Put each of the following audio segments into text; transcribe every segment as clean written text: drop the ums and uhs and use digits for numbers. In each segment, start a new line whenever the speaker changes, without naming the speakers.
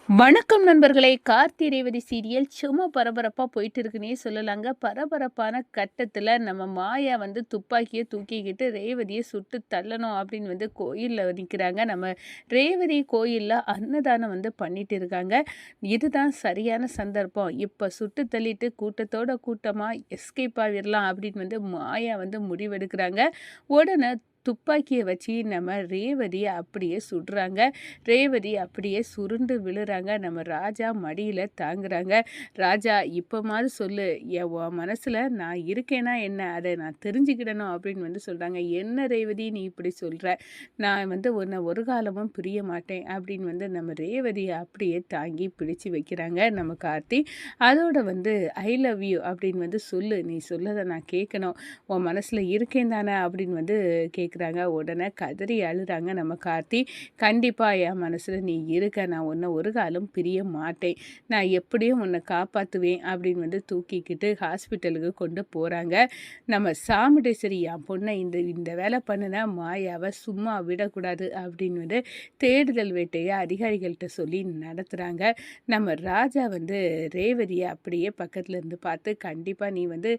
வணக்கம் நண்பர்களே! கார்த்தி ரேவதி சீரியல் சும்மா பரபரப்பா போயிட்டு இருக்குன்னே சொல்லலாங்க. பரபரப்பான கட்டத்துல நம்ம மாயா வந்து துப்பாக்கிய தூக்கிக்கிட்டு ரேவதிய சுட்டு தள்ளணும் அப்படின்னு வந்து கோயில்ல நிக்கிறாங்க. நம்ம ரேவதி கோயில்ல அன்னதானம் வந்து பண்ணிட்டு இருக்காங்க. இதுதான் சரியான சந்தர்ப்பம். இப்ப சுட்டு தள்ளிட்டு கூட்டத்தோட கூட்டமா எஸ்கேப் ஆகிரலாம் அப்படின்னு வந்து மாயா வந்து முடிவெடுக்கிறாங்க. உடனே துப்பாக்கிய வச்சு நம்ம ரேவதிய அப்படியே சுடுறாங்க. ரேவதி அப்படியே சுருண்டு விழுறாங்க. நம்ம ராஜா மடியில தாங்குறாங்க. "ராஜா இப்பமாவது சொல்லு, உன் மனசுல நான் இருக்கேனா என்ன? அத நான் தெரிஞ்சுக்கிடணும்" அப்படின்னு வந்து சொல்றாங்க. "என்ன ரேவதி நீ இப்படி சொல்ற? நான் வந்து உன்ன ஒரு காலமும் பிரிய மாட்டேன்" அப்படின்னு வந்து நம்ம ரேவதிய அப்படியே தாங்கி பிடிச்சு வைக்கிறாங்க நம்ம கார்த்தி. அதோட வந்து "ஐ லவ் யூ" அப்படின்னு வந்து சொல்லு. நீ சொல்லத நான் கேட்கணும். உன் மனசுல இருக்கேன் தானே அப்படின்னு வந்து கேட்குறாங்க. உடனே கதறி அழுறாங்க நம்ம கார்த்தி. "கண்டிப்பா என் மனசுல நீ இருக்க. நான் உன்ன ஒரு காலும் பிரிய மாட்டேன். நான் எப்படியும் உன்ன காப்பாத்துவேன்" அப்படின்னு வந்து தூக்கிக்கிட்டு ஹாஸ்பிட்டலுக்கு கொண்டு போறாங்க. நம்ம சாமுண்டேஸ்வரி என் பொண்ண இந்த இந்த வேலை பண்ணுன மாயாவ சும்மா விடக்கூடாது அப்படின்னு வந்து தேடுதல் வேட்டைய அதிகாரிகள்ட்ட சொல்லி நடத்துறாங்க. நம்ம ராஜா வந்து ரேவதிய அப்படியே பக்கத்துல இருந்து பார்த்து, "கண்டிப்பா நீ வந்து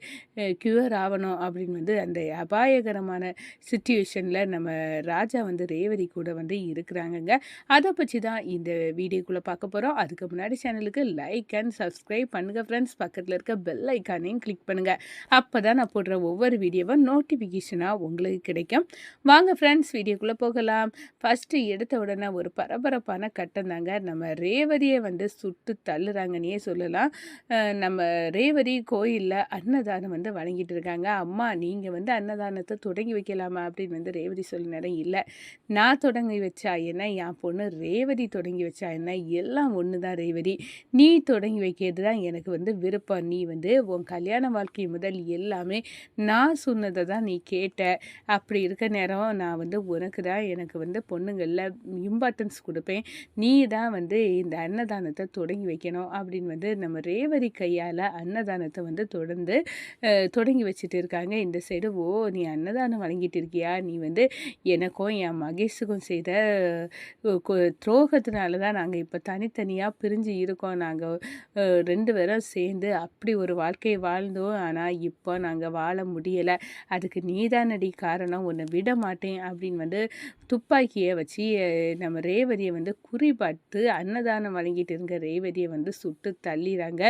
க்யூர் ஆவணும்" அப்படின்னு வந்து அந்த அபாயகரமான சிச்சுவேஷன்ல நம்ம ராஜா வந்து ரேவதி கூட வந்து இருக்கிறாங்கங்க. அத பத்தி தான் இந்த வீடியோக்குள்ள பார்க்க போறோம். அதுக்கு முன்னாடி சேனலுக்கு லைக் அண்ட் சப்ஸ்கிரைப் பண்ணுங்க ஃப்ரெண்ட்ஸ். பக்கத்துல இருக்க பெல் ஐகானையும் கிளிக் பண்ணுங்க. அப்பதான் நான் போடுற ஒவ்வொரு வீடியோவும் நோட்டிஃபிகேஷனா உங்களுக்கு கிடைக்கும். வாங்க ஃப்ரெண்ட்ஸ் வீடியோக்குள்ள போகலாம். ஃபர்ஸ்ட் எடுத்த உடனே ஒரு பரபரப்பான கட்டம் தாங்க. நம்ம ரேவதிய வந்து சுட்டு தள்ளுறாங்கன்னே சொல்லலாம். நம்ம ரேவதி கோயில்ல அன்னதானம் வந்து வழங்கிட்டு இருக்காங்க. "அம்மா நீங்க வந்து அன்னதானத்த தொடங்கி வைக்கலாமா?" அப்படின்னு வந்து ரேவதி சொல்ல நேரம், "இல்ல நான் தொடங்கி வச்சா என்ன, என் பொண்ணு ரேவதி தொடங்கி வச்சா என்ன, எல்லாம் ஒன்று தான் ரேவதி. நீ தொடங்கி வைக்கிறது தான் எனக்கு வந்து விருப்பம். நீ வந்து உன் கல்யாண வாழ்க்கை முதல் எல்லாமே நான் சொன்னதை தான் நீ கேட்ட. அப்படி இருக்க நேரம் நான் வந்து உனக்கு தான் எனக்கு வந்து பொண்ணுங்களில் இம்பார்ட்டன்ஸ் கொடுப்பேன். நீ தான் வந்து இந்த அன்னதானத்தை தொடங்கி வைக்கணும்" அப்படின்னு வந்து நம்ம ரேவதி கையால் அன்னதானத்தை வந்து தொடங்கி வச்சுட்டு இருக்காங்க. இந்த சைடு, "ஓ நீ அன்னதானம் வழங்கிட்டு இருக்கியா? நீ வந்து எனக்கும் என் மகேஷுக்கும் செய்த துரோகத்தினால தான் நாங்கள் இப்போ தனித்தனியாக பிரிஞ்சு இருக்கோம். நாங்கள் 2 பேரும் சேர்ந்து அப்படி ஒரு வாழ்க்கையை வாழ்ந்தோம். ஆனால் இப்போ நாங்கள் வாழ முடியலை. அதுக்கு நீதானடி காரணம். உன்னை விட மாட்டேன்" அப்படின்னு வந்து துப்பாக்கியை வச்சு நம்ம ரேவதியை வந்து குறிபார்த்து அன்னதானம் வழங்கிட்டு இருக்க ரேவதியை வந்து சுட்டு தள்ளிறாங்க.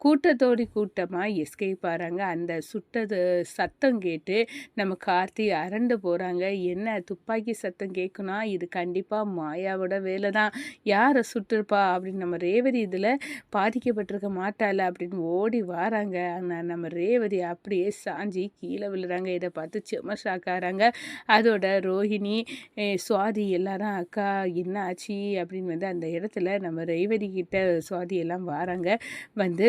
கூட்டத்தோடி கூட்டமாக எஸ்கேப் ஆகிறாங்க. அந்த சுட்டது சத்தம் கேட்டு நம்ம கார்த்தி அரண்டு போகிறாங்க. என்ன துப்பாக்கி சத்தம் கேட்குனா, இது கண்டிப்பாக மாயாவோட வேலை தான். யாரை சுட்டிருப்பா அப்படின்னு, நம்ம ரேவதி இதில் பாதிக்கப்பட்டிருக்க மாட்டாள அப்படின்னு ஓடி வாராங்க. ஆனால் நம்ம ரேவதி அப்படியே சாஞ்சி கீழே விழுறாங்க. இதை பார்த்து செம ஷாக் ஆகிறாங்க. அதோட ரோஹிணி, சுவாதி எல்லாரும், "அக்கா என்ன ஆச்சு?" அப்படின்னு வந்து அந்த இடத்துல நம்ம ரேவதி கிட்ட சுவாதி எல்லாம் வாராங்க. வந்து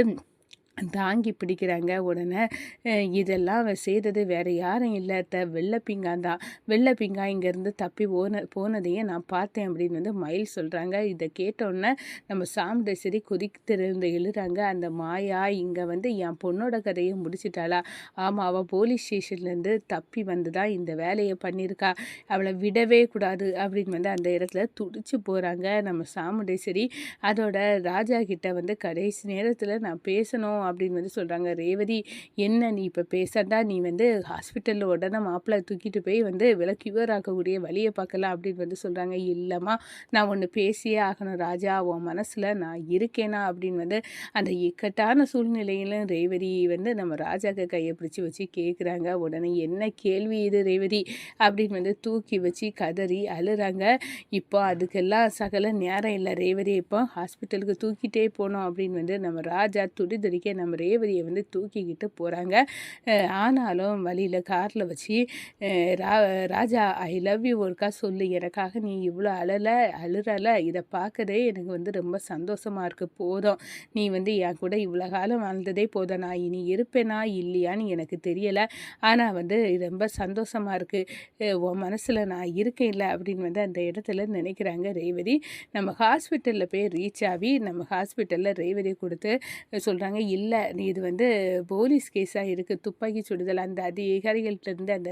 தாங்கி பிடிக்கிறாங்க. உடனே இதெல்லாம் அவன் செய்தது வேற யாரும் இல்லை அத்தை, வெள்ளப்பிங்கான் தான். வெள்ளப்பிங்கா இங்கேருந்து தப்பி போனதையே நான் பார்த்தேன் அப்படின்னு வந்து மயில் சொல்கிறாங்க. இதை கேட்டோன்னே நம்ம சாமுண்டேஸ்வரி கொதித்திருந்து எழுறாங்க. "அந்த மாயா இங்கே வந்து என் பொண்ணோட கதையை முடிச்சிட்டாளா? ஆமாம், அவள் போலீஸ் ஸ்டேஷன்லேருந்து தப்பி வந்து தான் இந்த வேலையை பண்ணியிருக்கா. அவளை விடவே கூடாது" அப்படின்னு வந்து அந்த இடத்துல துடிச்சு போகிறாங்க நம்ம சாமுண்டேஸ்வரி. அதோட ராஜா கிட்ட வந்து, "கடைசி நேரத்தில் நான் பேசணும்" அப்படின்னு வந்து சொல்கிறாங்க. "ரேவதி என்ன நீ இப்போ பேசாதா, நீ வந்து ஹாஸ்பிட்டலில் உடனே மாப்பிள்ளை தூக்கிட்டு போய் வந்து க்யூர் ஆக்கக்கூடிய வழியை பார்க்கலாம்" அப்படின்னு வந்து சொல்கிறாங்க. "இல்லைம்மா, நான் ஒன்று பேசியே ஆகணும் ராஜா. உன் மனசில் நான் இருக்கேனா" அப்படின்னு வந்து அந்த இக்கட்டான சூழ்நிலையிலும் ரேவதி வந்து நம்ம ராஜாக்கு கையை பிடிச்சி வச்சு கேட்குறாங்க. உடனே, "என்ன கேள்வி இது ரேவதி?" அப்படின்னு வந்து தூக்கி வச்சு கதறி அழுறாங்க. இப்போ அதுக்கெல்லாம் சகல நேரம் இல்லை ரேவதி, இப்போ ஹாஸ்பிட்டலுக்கு தூக்கிட்டே போனோம் அப்படின்னு வந்து நம்ம ராஜா துடிதுடிக்க நம்ம ரேவதியை வந்து தூக்கிக்கிட்டு போகிறாங்க. ஆனாலும் வழியில் காரில் வச்சு, ரா "ராஜா ஐ லவ் யூ ஒருக்கா சொல்லு. எனக்காக நீ இவ்வளோ அழுறல, இதை பார்க்கவே எனக்கு வந்து ரொம்ப சந்தோஷமாக இருக்குது. போதும், நீ வந்து என் கூட இவ்வளோ காலம் வாழ்ந்ததே போதும். நான் இனி இருப்பேனா இல்லையான்னு எனக்கு தெரியலை. ஆனால் வந்து ரொம்ப சந்தோஷமாக இருக்குது. உன் மனசில் நான் இருக்கேன்ல" அப்படின்னு வந்து அந்த இடத்துல நினைக்கிறாங்க ரேவதி. நம்ம ஹாஸ்பிட்டலில் போய் ரீச் ஆகி நம்ம ஹாஸ்பிட்டலில் ரேவதி கொடுத்து சொல்கிறாங்க, இல்ல இது வந்து போலீஸ் கேஸா இருக்கு. துப்பாக்கி சுடுதல் அந்த அதிகாரிகள்ட்டருந்து அந்த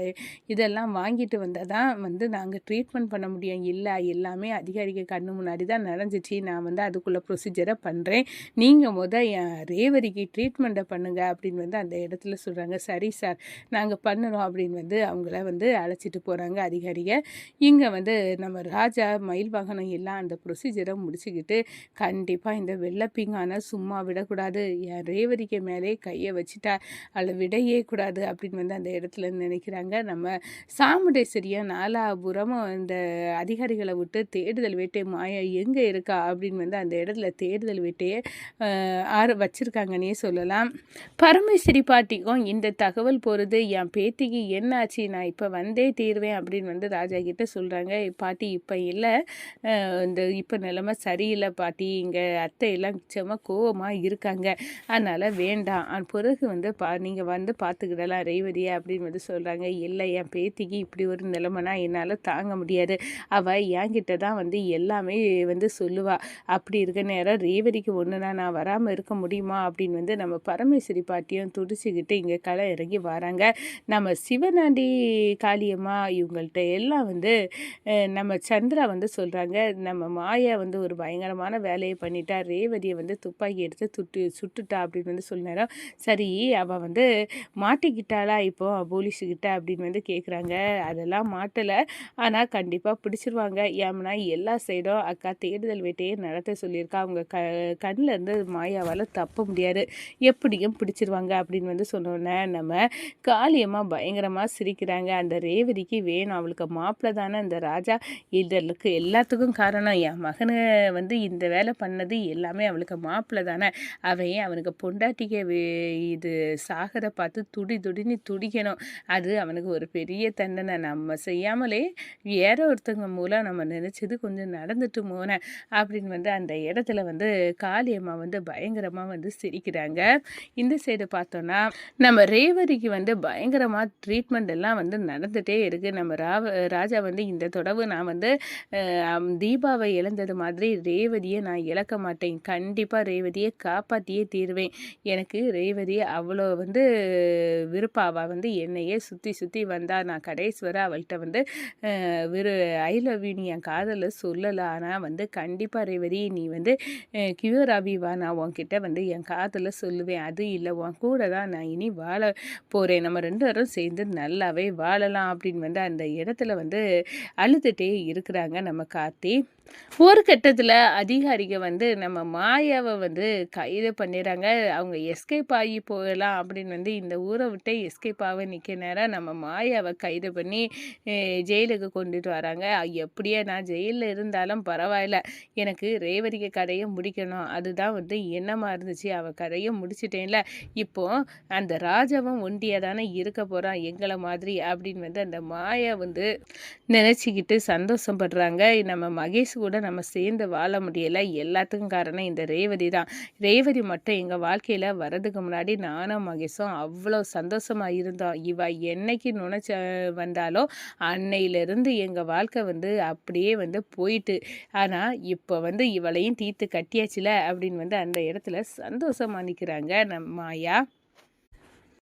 இதெல்லாம் வாங்கிட்டு வந்தா தான் வந்து நாங்க ட்ரீட்மெண்ட் பண்ண முடியும். இல்ல எல்லாமே அதிகாரிகள் கண்ணு முன்னாடி தான் நடந்துச்சு. நான் வந்து அதுக்குள்ள ப்ரொசீஜர பண்றேன். நீங்க என் ரேவதிக்கு ட்ரீட்மெண்ட்ட பண்ணுங்க அப்படின்னு வந்து அந்த இடத்துல சொல்றாங்க. சரி சார் நாங்க பண்ணுறோம் அப்படின்னு வந்து அவங்கள வந்து அழைச்சிட்டு போறாங்க அதிகாரிக. இங்க வந்து நம்ம ராஜா, மயில் வாகனம் எல்லாம் அந்த ப்ரொசீஜர முடிச்சுக்கிட்டு, கண்டிப்பா இந்த வெள்ள பீங்கான சும்மா விடக்கூடாது. என் ரேவதிக்கு மேலே கைய வச்சுட்டா, அவள விடவே கூடாது அப்படின்னு வந்து அந்த இடத்துல நினைக்கிறாங்க. நம்ம சாமுண்டேஸ்வரியா நாலாபுறமும் இந்த அதிகாரிகள விட்டு தேடுதல் வேட்டை மாயா எங்க இருக்கா அப்படின்னு வந்து அந்த இடத்துல தேடுதல் வேட்டைய வச்சிருக்காங்கன்னே சொல்லலாம். பரமேஸ்வரி பாட்டிக்கும் இந்த தகவல் போகிறது என் பேத்திக்கு என்னாச்சு நான் இப்போ வந்தே தீர்வேன் அப்படின்னு வந்து ராஜா கிட்ட சொல்கிறாங்க. பாட்டி இப்போ இல்லை, இந்த இப்போ நிலைமை சரியில்லை பாட்டி, இங்கே அத்தை எல்லாம் செம கோவமாக இருக்காங்க, அதனால் வேண்டாம் பிறகு வந்து நீங்கள் வந்து பார்த்துக்கிடலாம் ரேவதியை அப்படின்னு வந்து சொல்கிறாங்க. இல்லை என் பேத்திக்கு இப்படி ஒரு நிலைமைனா என்னால் தாங்க முடியாது, அவள் என்கிட்ட தான் வந்து எல்லாமே வந்து சொல்லுவா, அப்படி இருக்க நேரம் ரேவதிக்கு ஒன்றுனா நான் வராமல் இருக்க முடியுமா அப்படின்னு வந்து நம்ம பரமேஸ்வரி பாட்டியும் துடிச்சுக்கிட்டு இங்கே களை இறங்கி வராங்க. நம்ம சிவனாண்டி காளியம்மா இவங்கள்ட்ட எல்லாம் வந்து நம்ம சந்திரா வந்து சொல்கிறாங்க, நம்ம மாயா வந்து ஒரு பயங்கரமான வேலையை பண்ணிட்டா, ரேவதியை வந்து துப்பாக்கி எடுத்து சுட்டுட்டா அப்படின்னு வந்து சொன்னாரோ. சரி அவள் வந்து மாட்டிக்கிட்டாளா இப்போ போலீஸுக்கிட்ட அப்படின்னு வந்து கேட்குறாங்க. அதெல்லாம் மாட்டலை, ஆனால் கண்டிப்பாக பிடிச்சிருவாங்க. ஏம்னா எல்லா சைடும் அக்கா தேடுதல் வேட்டையே நடத்த சொல்லியிருக்கா, அவங்க கண்ணில் இருந்து மாயாவால் தப்ப முடியாது, எப்படியும் பிடிச்சிருவாங்க அப்படின்னு வந்து சொன்னோன்னே நம்ம காளியம்மா பயங்கரமாக சிரிக்கிறாங்க. அந்த ரேவதிக்கு வேணும், அவளுக்கு மாப்பிள்ளை தானே அந்த ராஜா, இதற்கு எல்லாத்துக்கும் காரணம் என் மகனை வந்து இந்த வேலை பண்ணது எல்லாமே அவளுக்கு மாப்பிள்ளை தானே, அவனுக்கு பொண்டாட்டிக்க இது சாகரை பார்த்து துடின்னு துடிக்கணும், அது அவனுக்கு ஒரு பெரிய தண்டனை, நம்ம செய்யாமலே வேற ஒருத்தங்க மூலம் நம்ம நினச்சது கொஞ்சம் நடந்துட்டு போனேன் அப்படின்னு வந்து அந்த இடத்துல வந்து காளியம்மா வந்து பயங்கரமாக வந்து சிரிக்கிறாங்க. இந்த சைடு பார்த்தோன்னா நம்ம ரேவதிக்கு வந்து பயங்கரமாக ட்ரீட்மெண்ட் எல்லாம் வந்து நடந்துகிட்டே இருக்குது. நம்ம ராஜா வந்து இந்த தொடவு நான் வந்து தீபாவை இழந்தது மாதிரி ரேவதியை நான் இழக்க மாட்டேன், கண்டிப்பாக ரேவதியை காப்பாற்றியே தீருவேன், எனக்கு ரேவதியை அவ்வளோ வந்து விருப்பாவா வந்து என்னையே சுற்றி வந்தா, நான் கடைசி வரை அவள்கிட்ட வந்து ஐ லவ் யூ நீ என் காதலை சொல்லலை, ஆனால் வந்து கண்டிப்பாக ரேவதி நீ வந்து கியூர் ஆவிவா, நான் உன்கிட்ட வந்து என் காதலை சொல்லுவேன், அது இல்லை உன் கூட தான் நான் இனி வாழ போகிறேன், நம்ம 2 பேரும் சேர்ந்து நல்லாவே வாழலாம் அப்படின்னு வந்து அந்த இடத்துல வந்து அழுதுகிட்டே இருக்கிறாங்க நம்ம கார்த்தி. ஒரு கட்டத்தில் அதிகாரிக வந்து நம்ம மாயாவை வந்து கைது பண்ணிடுறாங்க. அவங்க எஸ்கேப் ஆகி போகலாம் அப்படின்னு வந்து இந்த ஊரை விட்டு எஸ்கேப் ஆக நிற்க நேரம் நம்ம மாயாவை கைது பண்ணி ஜெயிலுக்கு கொண்டுட்டு வராங்க. எப்படியே நான் ஜெயிலில் இருந்தாலும் பரவாயில்ல, எனக்கு ரேவதிக்கு கதையை முடிக்கணும், அதுதான் வந்து எண்ணமாக இருந்துச்சு, அவள் கதையை முடிச்சிட்டேன்ல, இப்போ அந்த ராஜாவும் ஒண்டியாக தானே இருக்க போகிறான் எங்களை மாதிரி அப்படின்னு வந்து அந்த மாயா வந்து நினச்சிக்கிட்டு சந்தோஷப்படுறாங்க. நம்ம மகேஷ் கூட நம்ம சேர்ந்து வாழ முடியலை, எல்லாத்துக்கும் காரணம் இந்த ரேவதி தான், ரேவதி மட்டும் எங்கள் வாழ்க்கையில் வர்றதுக்கு முன்னாடி நானும் மகேஷும் அவ்வளோ சந்தோஷமாக இருந்தோம், இவ என்னைக்கு நுழைச்ச வந்தாலோ அன்னையிலேருந்து எங்கள் வாழ்க்கை வந்து அப்படியே வந்து போயிட்டு, ஆனால் இப்போ வந்து இவளையும் தீர்த்து கட்டியாச்சுல அப்படின்னு வந்து அந்த இடத்துல சந்தோஷமாக நிற்கிறாங்க நம்ம மாயா.